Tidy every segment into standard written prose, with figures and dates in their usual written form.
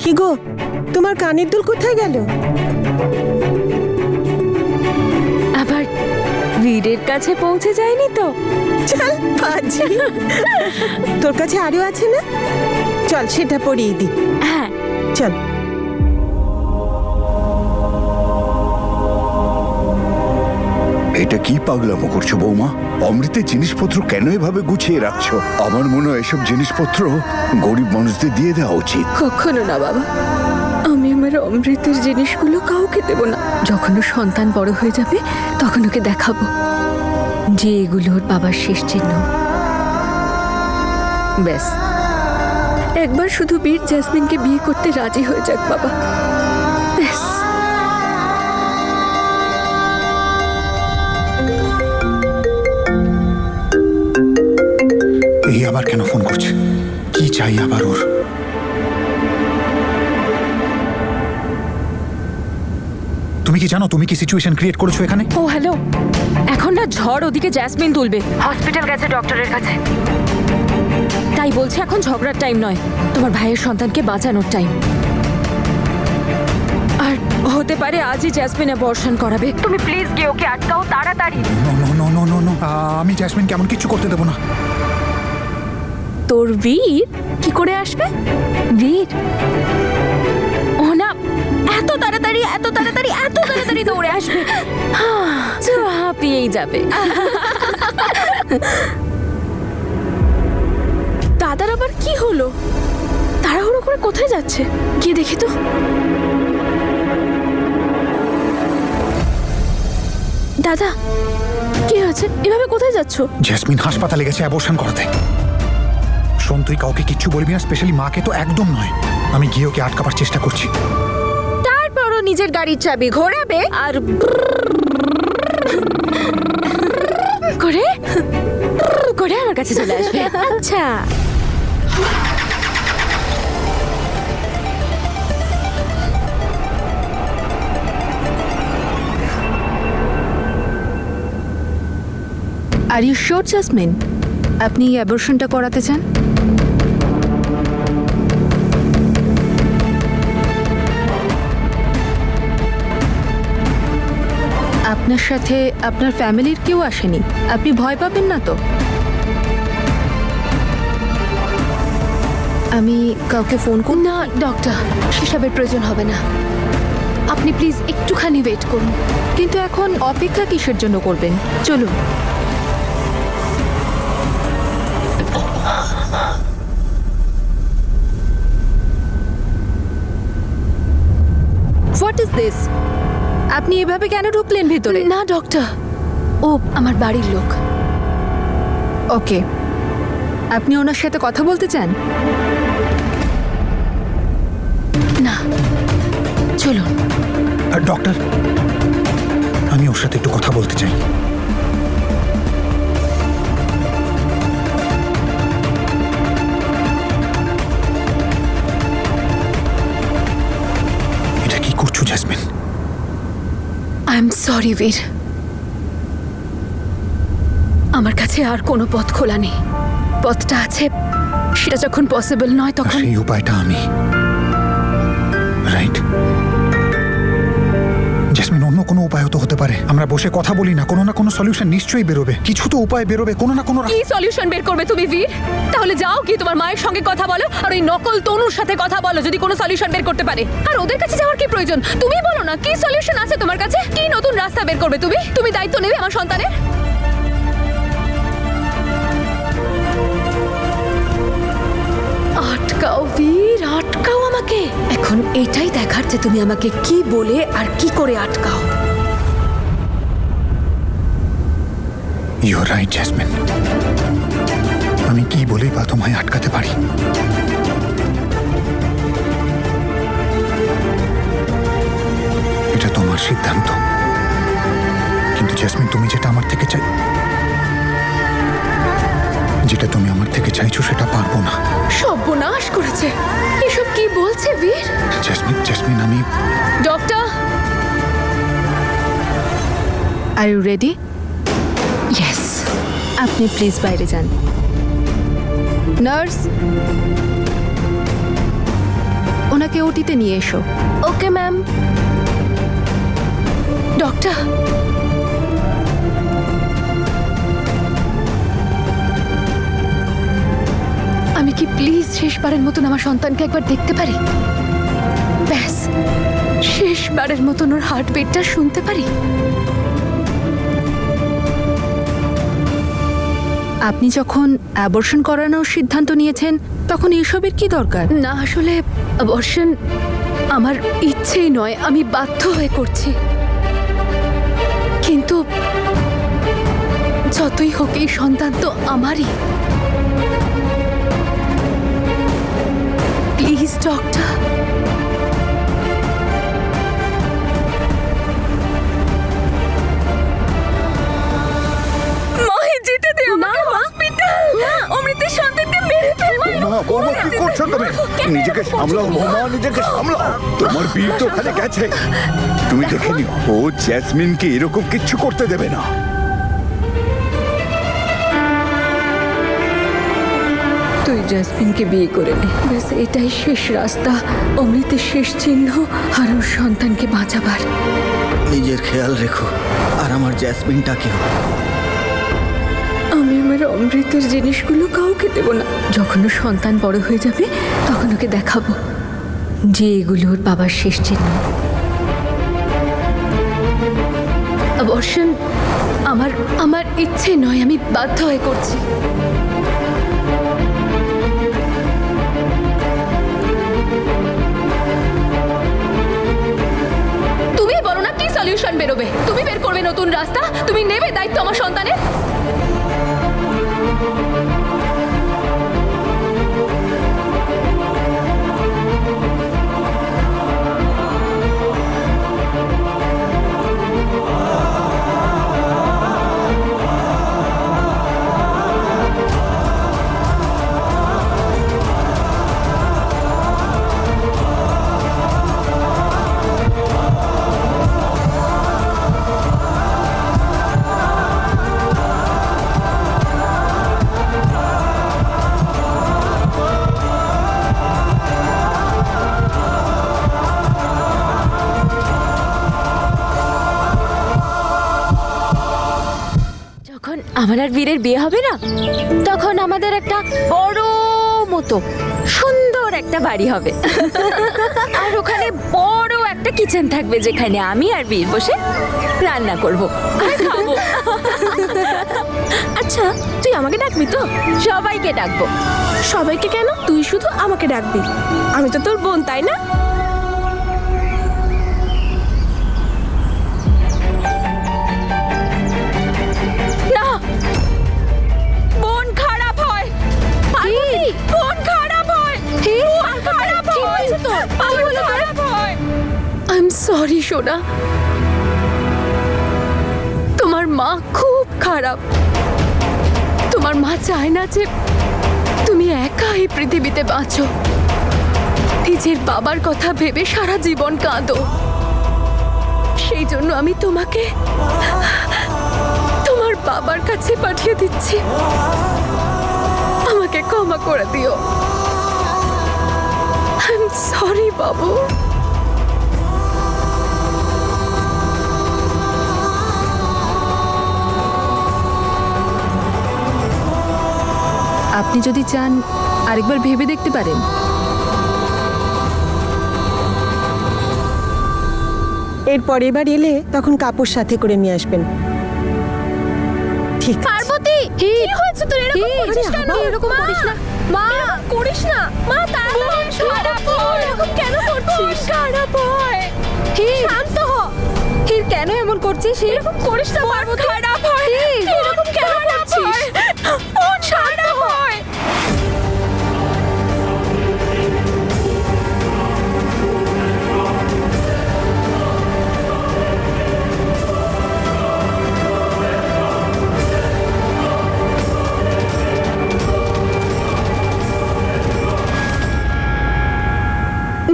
কি গো, তোমার কানের দুল কোথায় গেল? আবার বীরের কাছে পৌঁছে যায়নি তো? চল বাজি, তোর কাছে আরো আছে না? চল সেটা পরিয়ে দি। হ্যাঁ, চল। এটা কি পাগলামো করছো বৌমা? অমৃতের জিনিসপত্র কেন এভাবে গুছিয়ে রাখছো? আমার মনে হয় এসব জিনিসপত্র গরিব মানুষদের দিয়ে দেওয়া উচিত। কখনো না বাবা, আমি আমার অমৃতের জিনিসগুলো কাউকে দেব না। যখন ওর সন্তান বড় হয়ে যাবে তখন ওকে দেখাবো যে এগুলো ওর বাবার শেষ চিহ্ন। ব্যাস, একবার শুধু বীর জেসমিনকে বিয়ে করতে রাজি হয়ে যাক বাবা, ব্যাস। এই আবার কেন ফোন করছে? কি চাই আবার ওর? তুমি কি জানো তুমি কি সিচুয়েশন ক্রিয়েট করেছো এখানে? ও হ্যালো, এখন না ঝড় ওদিকে জ্যাসমিন তুলবে, হসপিটাল গেছে ডক্টরের কাছে। তাই বলছে এখন ঝগড়ার টাইম নয়, তোমার ভাইয়ের সন্তানকে বাঁচানোর টাইম। আর হতে পারে আজই জ্যাসমিন অ্যাবর্শন করাবে। তুমি প্লিজ গিয়ে ওকে আটকাও তাড়াতাড়ি। নো, আমি জ্যাসমিন কেমন কিছু করতে দেবো না। তোর বীর কি করে আসবে? বীর ও না এত তাড়াতাড়ি দৌড়ে আসবে, হাঁপিয়েই যাবে। দাদার আবার কি হলো? তাড়াহুড়ো করে কোথায় যাচ্ছে? গিয়ে দেখি তো। দাদা কি হয়েছে? এভাবে কোথায় যাচ্ছ? জ্যাসমিন হাসপাতালে গেছে অ্যাবর্শন করাতে। শোন, তুই কাউকে কিচ্ছু বলবি না, স্পেশালি মাকে তো একদম নয়। আমি গিয়ে ওকে আটকাবার চেষ্টা করছি। তারপরও নিজের গাড়ির চাবি ঘোরাবে আর করে করে আমার কাছে চলে আসবে। আচ্ছা, আর ইউ শিওর জাসমিন আপনি এই অ্যাবর্শনটা করাতে চান? আপনার সাথে আপনার ফ্যামিলির কেউ আসেনি? আপনি ভয় পাবেন না তো? আমি কাউকে ফোন করব? না ডক্টর, সেসবের প্রয়োজন হবে না। আপনি প্লিজ একটুখানি ওয়েট করুন। কিন্তু এখন অপেক্ষা কিসের জন্য করবেন? চলুন। What is this? আপনি এভাবে কেন ঢুকলেন ভিতরে? না ডক্টর, ও আমার বাড়ির লোক। ওকে, আপনি ওনার সাথে কথা বলতে চান? না, চলুন। আর ডক্টর, আমি ওর সাথে একটু কথা বলতে চাই। এটা কি করছো জ্যাসমিন? আই এম সরি বীর, আমার কাছে আর কোনো পথ খোলা নেই। পথটা আছে, সেটা যখন পসিবল নয় আর তখন সেই উপায়টা আমি, রাইট? জেসমিন, অন্য কোনো উপায় তো হতে পারে। আমরা বসে কথা বলি না, কোনো না কোনো সলিউশন নিশ্চয়ই বেরোবে। কিছু তো উপায় বেরোবে, কোনো না কোনো কি সলিউশন বের করবে তুমি বীর? তাহলে যাও কি তোমার মায়ের সঙ্গে কথা বলো আর ওই নকল তনুর সাথে কথা বলো, যদি কোনো সলিউশন বের করতে পারে। আর ওদের কাছে যাওয়ার কি প্রয়োজন? তুমি বলো না, কি সলিউশন আছে তোমার কাছে? কি নতুন রাস্তা বের করবে তুমি? তুমি দায়িত্ব নেবে আমার সন্তানের? আটকাও বীর, আটকাও আমাকে। এখন এটাই দেখার যে তুমি আমাকে কি বলে আর কি করে আটকাও। ইউ আর রাইট জেসমিন, আমি কি বলে বা তোমায় আটকাতে পারি? এটা তোমার সিদ্ধান্ত। কিন্তু জেসমিন, তুমি যেটা আমার থেকে চাইছো সেটা পারবো না। সর্বনাশ করেছে। এসব কি বলছে বীর? জেসমিন, আমি doctor, are you ready? Yes. আপনি প্লিজ বাইরে যান। নার্স, ওনাকে ওটিতে নিয়ে এসো। Okay ma'am. ডক্টর, আমি কি প্লিজ শেষবারের মতন আমার সন্তানকে একবার দেখতে পারি? ব্যাস, শেষবারের মতন ওর হার্টবিটটা শুনতে পারি। আপনি যখন অ্যাবর্শন করানোর সিদ্ধান্ত নিয়েছেন তখন এসবের কি দরকার? না, আসলে অবর্শন আমার ইচ্ছেই নয়, আমি বাধ্য হয়ে করছি। কিন্তু যতই হোক এই সন্তান তো আমারই। Please doctor. মাহি, যেতে দে আমাকে হসপিটাল। না, অমৃতের সন্তানকে মেরে ফেলবো। বৌমা কি করছো তুমি? নিজেকে সামলাও বৌমা, নিজেকে সামলাও। তোমার বীর তো ওখানে গেছে, তুমি দেখে নিও। ও জ্যাসমিনকে এরকম কিচ্ছু করতে দেবে না। তুই জেসমিনকে বিয়ে করে নে, ব্যাস এটাই শেষ রাস্তা, অমৃতের শেষ চিহ্ন আর ওর সন্তানকে বাঁচাবার। নিজের খেয়াল রেখো আর আমার জ্যাসমিনটাকেও। আমি আমার অমৃতের জিনিসগুলো কাউকে দেব না। যখন ওর সন্তান বড় হয়ে যাবে তখন ওকে দেখাবো যে এগুলো ওর বাবার শেষ চিহ্ন। অবর্শন আমার ইচ্ছে নয়, আমি বাধ্য হয়ে করছি। তুমি বলো না কি সলিউশন বেরোবে? তুমি বের করবে নতুন রাস্তা, তুমি নেবে দায়িত্ব আমার সন্তানের। যখন আমার আর বীরের বিয়ে হবে না, তখন আমাদের একটা বড় মতো সুন্দর একটা বাড়ি হবে আর ওখানে বড় একটা কিচেন থাকবে যেখানে আমি আর বীর বসে রান্না করব আর খাবো। আচ্ছা, তুই আমাকে ডাকবি তো? সবাইকে ডাকবো। সবাইকে কেন? তুই শুধু আমাকে ডাকবি। আমি তো তোর বোন, তাই না? না, বোন খারাপ হয়। বোন খারাপ হয়। বোন খারাপ হয়। বোন খারাপ হয়। আই এম সরি সোনা, তোমার মা খুব খারাপ। তোমার মা চায় না যে তুমি একা এই পৃথিবীতে বাঁচো। নিজের বাবার কথা ভেবে সারা জীবন কাঁদো। সেই জন্য আমি তোমাকে তোমার বাবার কাছে পাঠিয়ে দিচ্ছি। আমাকে ক্ষমা করে দিও। আই এম সরি বাবু। আপনি যদি চান আরেকবার ভেবে দেখতে পারেন। এর পরের বার এলে তখন কাপড় সাথে করে নিয়ে আসবেন। ঠিক আছে। পার্বতী, কি হয়েছে তোর? এরকম করছিস কেন? এরকম করিস না মা, করিস না মা। তাড়াতাড়ি এসো। এরকম কেন করছিস? খারাপ হয়। শান্ত হ। হির কেন এমন করছিস? এরকম করিস না পার্বতী। খারাপ হয়। এরকম কেন করছিস? বোন খারাপ হয়।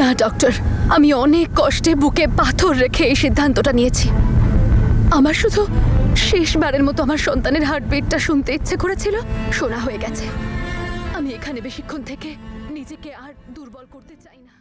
না ডক্টর, আমি অনেক কষ্টে বুকে পাথর রেখে এই সিদ্ধান্তটা নিয়েছি। আমার শুধু শেষবারের মতো আমার সন্তানের হার্টবিটটা শুনতে ইচ্ছে করেছিল, শোনা হয়ে গেছে। আমি এখানে বেশিক্ষণ থেকে নিজেকে আর দুর্বল করতে চাই না।